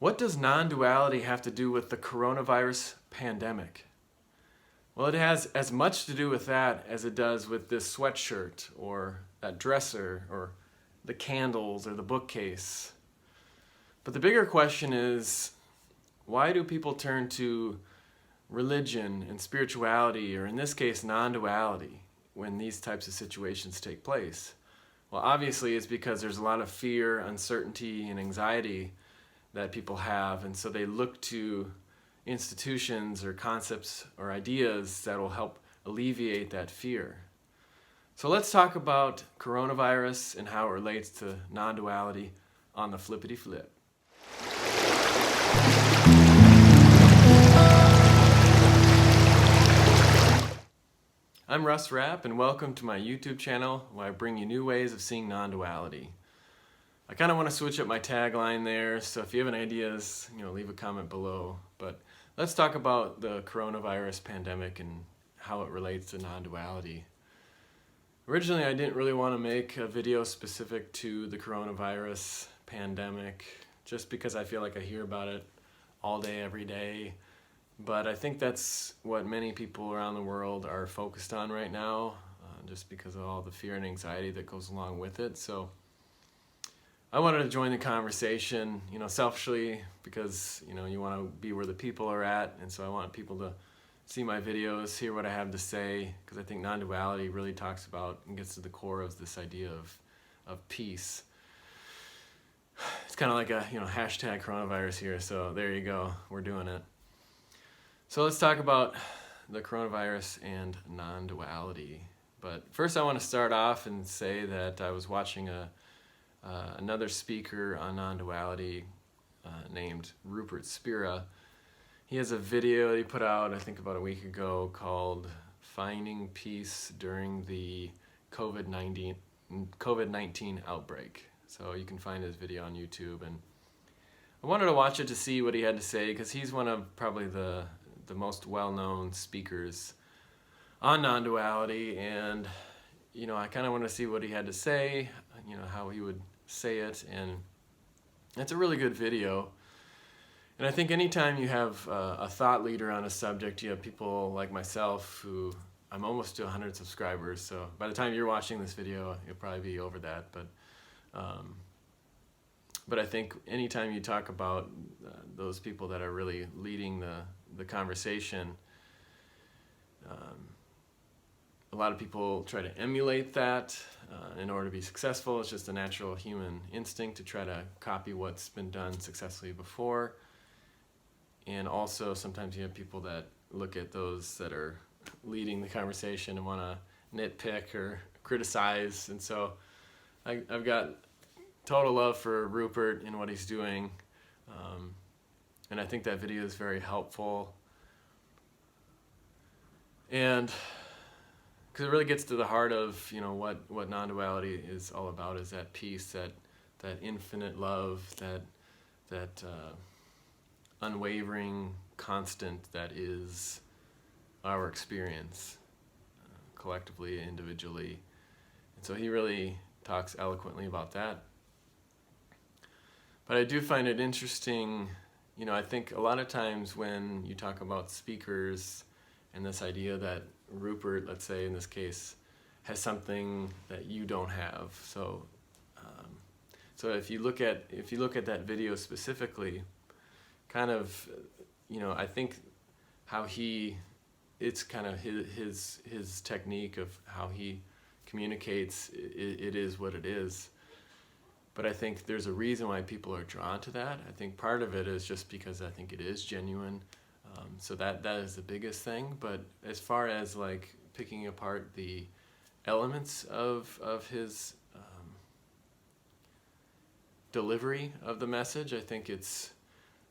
What does non-duality have to do with the coronavirus pandemic? Well, it has as much to do with that as it does with this sweatshirt or that dresser or the candles or the bookcase. But the bigger question is, why do people turn to religion and spirituality, or in this case, non-duality, when these types of situations take place? Well, obviously it's because there's a lot of fear, uncertainty, and anxiety that people have, and so they look to institutions or concepts or ideas that will help alleviate that fear. So let's talk about coronavirus and how it relates to non-duality on the flippity flip. I'm Russ Rapp, and welcome to my YouTube channel where I bring you new ways of seeing non-duality. I kind of want to switch up my tagline there, so if you have any ideas, leave a comment below. But let's talk about the coronavirus pandemic and how it relates to non-duality. Originally, I didn't really want to make a video specific to the coronavirus pandemic, just because I feel like I hear about it all day, every day. But I think that's what many people around the world are focused on right now, just because of all the fear and anxiety that goes along with it. So I wanted to join the conversation, selfishly, because, you want to be where the people are at. And so I want people to see my videos, hear what I have to say, because I think non-duality really talks about and gets to the core of this idea of peace. It's kind of like a, hashtag coronavirus here. So there you go. We're doing it. So let's talk about the coronavirus and non-duality. But first I want to start off and say that I was watching another speaker on non-duality named Rupert Spira. He has a video that he put out, I think about a week ago, called Finding Peace During the COVID-19 Outbreak. So you can find his video on YouTube. And I wanted to watch it to see what he had to say, because he's one of probably the most well-known speakers on non-duality, and I kind of want to see what he had to say, how he would say it, and it's a really good video. And I think anytime you have a thought leader on a subject, you have people like myself who, I'm almost to 100 subscribers, so by the time you're watching this video, you'll probably be over that, but I think anytime you talk about those people that are really leading the conversation, a lot of people try to emulate that in order to be successful. It's just a natural human instinct to try to copy what's been done successfully before. And also sometimes you have people that look at those that are leading the conversation and want to nitpick or criticize. And so I've got total love for Rupert and what he's doing. And I think that video is very helpful. And because it really gets to the heart of what non-duality is all about, is that peace, that infinite love, that unwavering constant that is our experience, collectively, individually. And so he really talks eloquently about that. But I do find it interesting, I think a lot of times when you talk about speakers and this idea that Rupert, let's say in this case, has something that you don't have. So if you look at that video specifically, kind of, I think how it's kind of his technique of how he communicates. It is what it is. But I think there's a reason why people are drawn to that. I think part of it is just because I think it is genuine. So that is the biggest thing. But as far as like picking apart the elements of his delivery of the message, I think it's,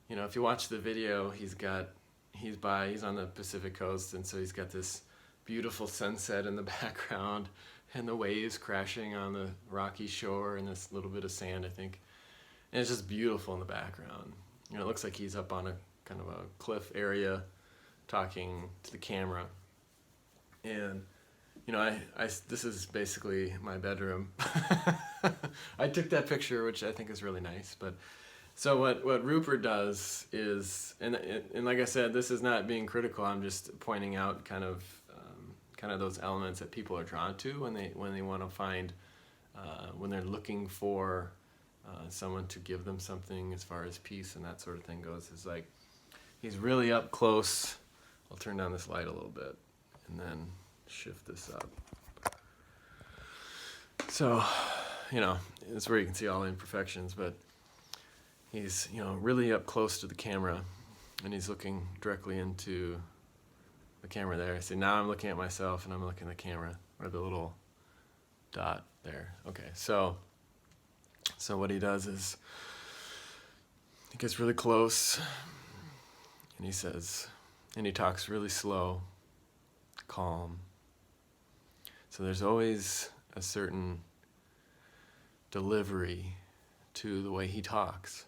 if you watch the video, he's on the Pacific coast, and so he's got this beautiful sunset in the background and the waves crashing on the rocky shore and this little bit of sand, I think. And it's just beautiful in the background. It looks like he's up on a kind of a cliff area talking to the camera. And this is basically my bedroom. I took that picture, which I think is really nice, but So what Rupert does is, and like I said, this is not being critical. I'm just pointing out kind of those elements that people are drawn to when they want to find when they're looking for someone to give them something as far as peace and that sort of thing goes. Is like he's really up close. I'll turn down this light a little bit and then shift this up. So, it's where you can see all the imperfections, but he's, really up close to the camera, and he's looking directly into the camera there. See, now I'm looking at myself, and I'm looking at the camera, or the little dot there. Okay, so what he does is he gets really close, and he talks really slow, calm. So there's always a certain delivery to the way he talks.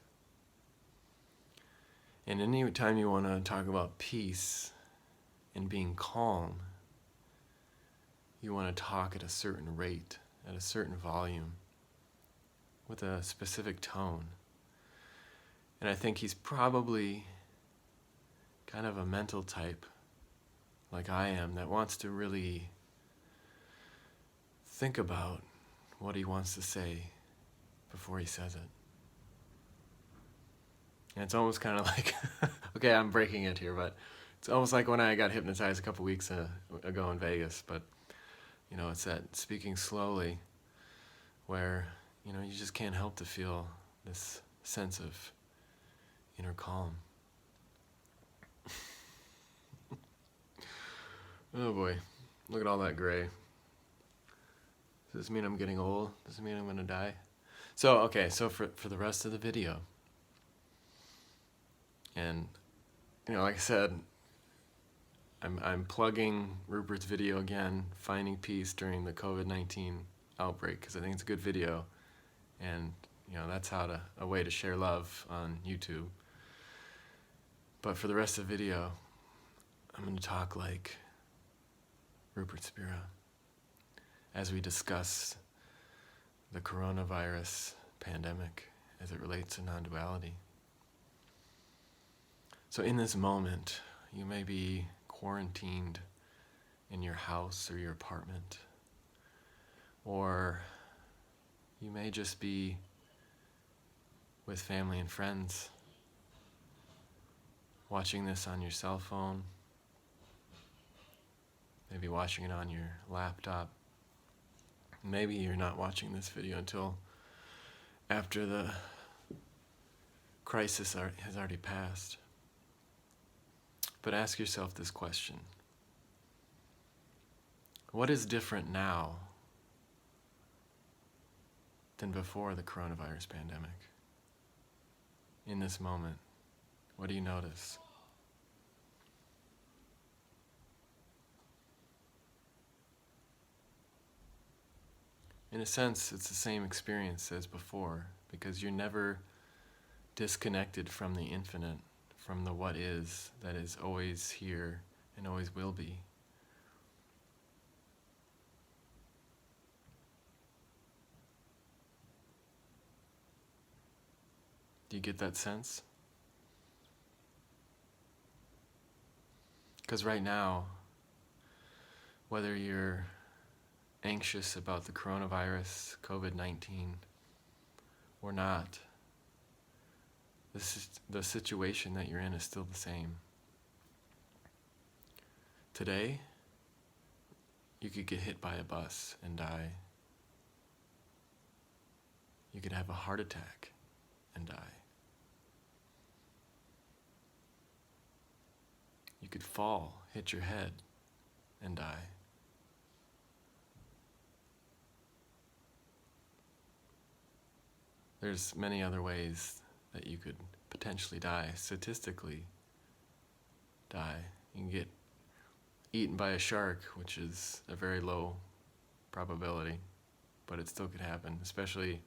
And any time you want to talk about peace and being calm, you want to talk at a certain rate, at a certain volume, with a specific tone. And I think he's probably kind of a mental type, like I am, that wants to really think about what he wants to say before he says it. And it's almost kind of like, okay, I'm breaking it here, but it's almost like when I got hypnotized a couple weeks ago in Vegas. But, it's that speaking slowly where, you just can't help to feel this sense of inner calm. Oh boy, look at all that gray. Does this mean I'm getting old? Does it mean I'm going to die? So for the rest of the video, and, like I said, I'm plugging Rupert's video again, Finding Peace During the COVID-19 Outbreak, because I think it's a good video, and, that's a way to share love on YouTube. But for the rest of the video, I'm going to talk like Rupert Spira as we discuss the coronavirus pandemic as it relates to non-duality. So in this moment, you may be quarantined in your house or your apartment, or you may just be with family and friends, watching this on your cell phone, maybe watching it on your laptop. Maybe you're not watching this video until after the crisis has already passed. But ask yourself this question: what is different now than before the coronavirus pandemic? In this moment, what do you notice? In a sense, it's the same experience as before, because you're never disconnected from the infinite, from the what is, that is always here and always will be. Do you get that sense? Because right now, whether you're anxious about the coronavirus, COVID-19, or not, the situation that you're in is still the same. Today, you could get hit by a bus and die. You could have a heart attack and die. You could fall, hit your head, and die. There's many other ways that you could potentially die, statistically die. You can get eaten by a shark, which is a very low probability, but it still could happen. Especially,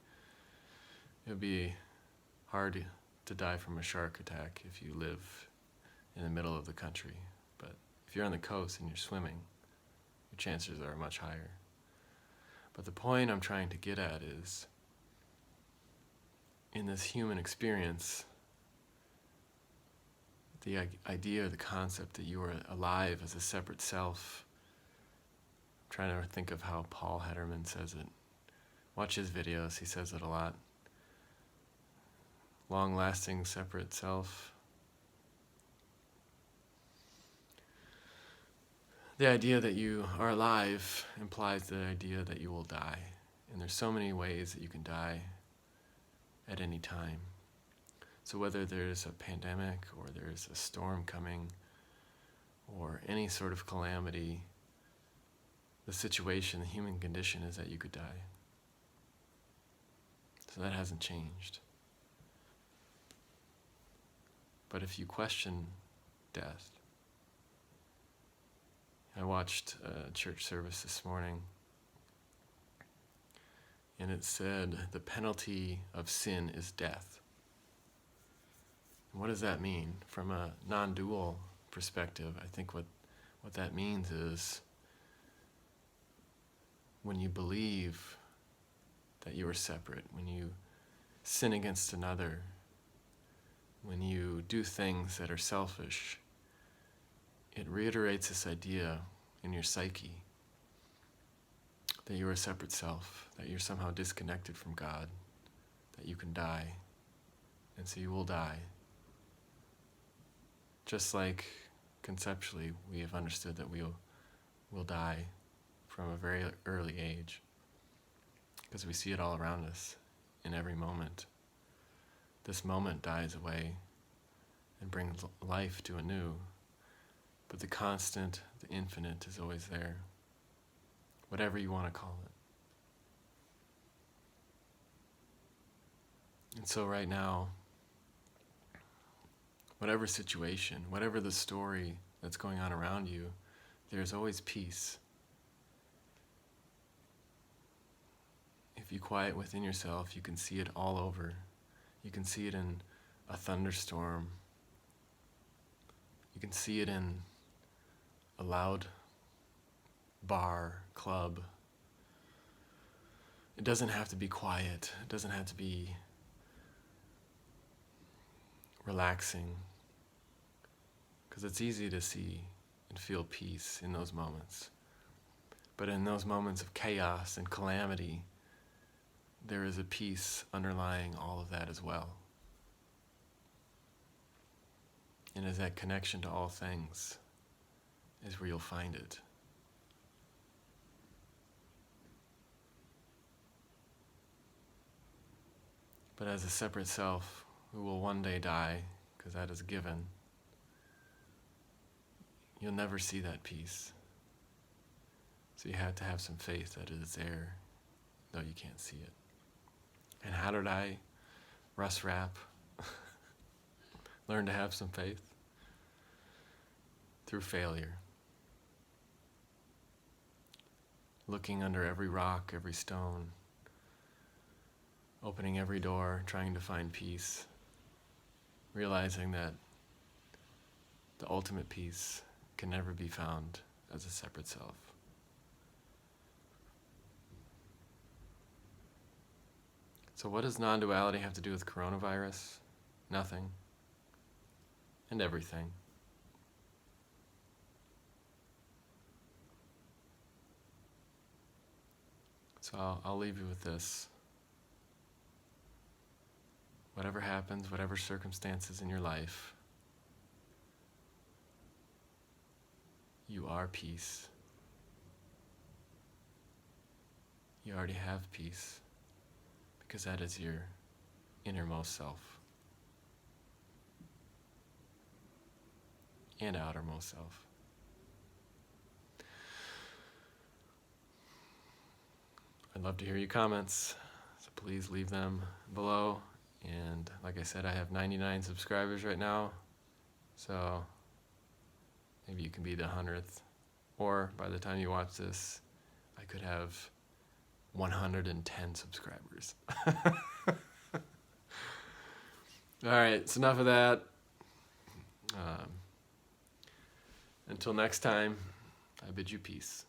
it would be hard to die from a shark attack if you live in the middle of the country. But if you're on the coast and you're swimming, your chances are much higher. But the point I'm trying to get at is, in this human experience, the idea or the concept that you are alive as a separate self. I'm trying to think of how Paul Hederman says it. Watch his videos, he says it a lot. Long-lasting separate self. The idea that you are alive implies the idea that you will die. And there's so many ways that you can die at any time. So whether there's a pandemic or there's a storm coming or any sort of calamity, the situation, the human condition is that you could die. So that hasn't changed. But if you question death, I watched a church service this morning, and it said the penalty of sin is death. And what does that mean? From a non-dual perspective, I think what that means is when you believe that you are separate, when you sin against another, when you do things that are selfish, it reiterates this idea in your psyche that you're a separate self, that you're somehow disconnected from God, that you can die, and so you will die. Just like conceptually we have understood that we'll die from a very early age, because we see it all around us in every moment. This moment dies away and brings life to anew, but the constant, the infinite is always there, whatever you want to call it. And so right now, whatever situation, whatever the story that's going on around you, there's always peace. If you quiet within yourself, you can see it all over. You can see it in a thunderstorm. You can see it in a loud bar, club. It doesn't have to be quiet. It doesn't have to be relaxing, because it's easy to see and feel peace in those moments. But in those moments of chaos and calamity, there is a peace underlying all of that as well. And as that connection to all things is where you'll find it. But as a separate self who will one day die, because that is given, you'll never see that peace. So you have to have some faith that it is there, though you can't see it. And how did I, Russ Rapp, learn to have some faith? Through failure. Looking under every rock, every stone, opening every door, trying to find peace, realizing that the ultimate peace can never be found as a separate self. So what does non-duality have to do with coronavirus? Nothing. And everything. So I'll leave you with this. Whatever happens, whatever circumstances in your life, you are peace. You already have peace, because that is your innermost self and outermost self. I'd love to hear your comments, so please leave them below. And like I said, I have 99 subscribers right now, so maybe you can be the 100th, or by the time you watch this, I could have 110 subscribers. All right, it's enough of that. Until next time, I bid you peace.